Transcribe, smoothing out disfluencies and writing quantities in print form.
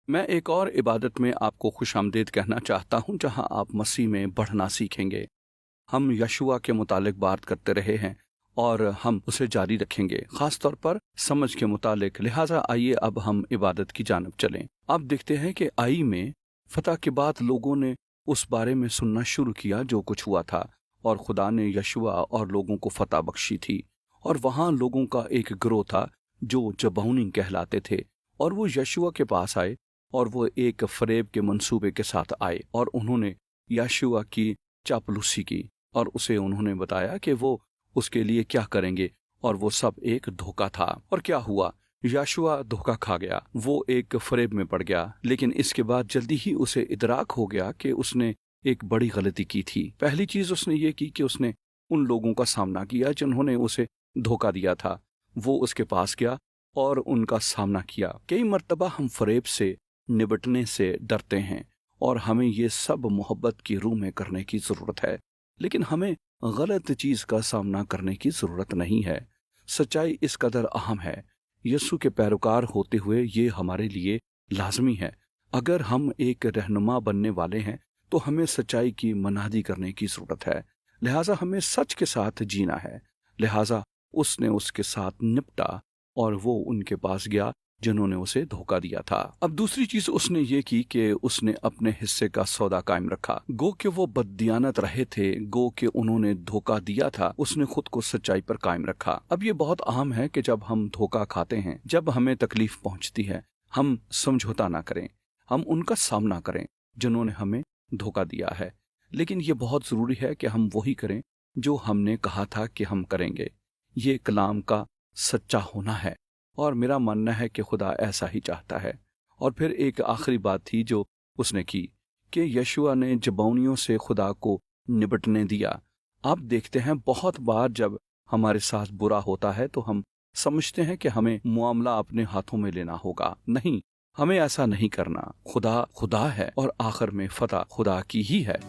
میں एक और इबादत में आपको खुशामदीद कहना चाहता हूं जहां आप मसीह में बढ़ना सीखेंगे। हम यशुआ के मुतालिक बात करते रहे हैं और हम उसे जारी रखेंगे, खास तौर पर समझ के मुतालिक। लिहाजा आइए अब हम इबादत की जानब चलें। अब देखते हैं कि आई में फतह के बाद लोगों ने उस बारे में सुनना शुरू किया जो कुछ हुआ था, और खुदा ने यशुआ और लोगों को फतह बख्शी थी। और वहाँ लोगों का एक गिरोह था जो जबौनी कहलाते थे, और वो यशुआ के पास आए और वो एक फरेब के मंसूबे के साथ आए, और उन्होंने यशुआ की चापलूसी की और उसे उन्होंने बताया कि वो उसके लिए क्या करेंगे, और वो सब एक धोखा था। और क्या हुआ? यशुआ धोखा खा गया, वो एक फरेब में पड़ गया। लेकिन इसके बाद जल्दी ही उसे इदराक हो गया कि उसने एक बड़ी गलती की थी। पहली चीज उसने ये की कि उसने उन लोगों का सामना किया जिन्होंने उसे धोखा दिया था। वो उसके पास गया और उनका सामना किया। कई मर्तबा हम फरेब से निबटने से डरते हैं और हमें ये सब मोहब्बत की रूह में करने की ज़रूरत है, लेकिन हमें गलत चीज़ का सामना करने की ज़रूरत नहीं है। सच्चाई इस कदर अहम है, यीशु के पैरोकार होते हुए ये हमारे लिए लाजमी है। अगर हम एक रहनुमा बनने वाले हैं तो हमें सच्चाई की मनादी करने की ज़रूरत है। लिहाजा हमें सच के साथ जीना है। लिहाजा उसने उसके साथ निपटा और वो उनके पास गया जिन्होंने उसे धोखा दिया था। अब दूसरी चीज उसने ये की कि उसने अपने हिस्से का सौदा कायम रखा। गो कि वो बददियानत रहे थे, गो कि उन्होंने धोखा दिया था, उसने खुद को सच्चाई पर कायम रखा। अब ये बहुत अहम है कि जब हम धोखा खाते हैं, जब हमें तकलीफ पहुंचती है, हम समझौता ना करें, हम उनका सामना करें जिन्होंने हमें धोखा दिया है। लेकिन ये बहुत जरूरी है कि हम वही करें जो हमने कहा था कि हम करेंगे। ये कलाम का सच्चा होना है, और मेरा मानना है कि खुदा ऐसा ही चाहता है। और फिर एक आखिरी बात थी जो उसने की कि यशुआ ने जबौनियों से खुदा को निपटने दिया। आप देखते हैं बहुत बार जब हमारे साथ बुरा होता है तो हम समझते हैं कि हमें मामला अपने हाथों में लेना होगा। नहीं, हमें ऐसा नहीं करना। खुदा खुदा है और आखिर में फतह खुदा की ही है।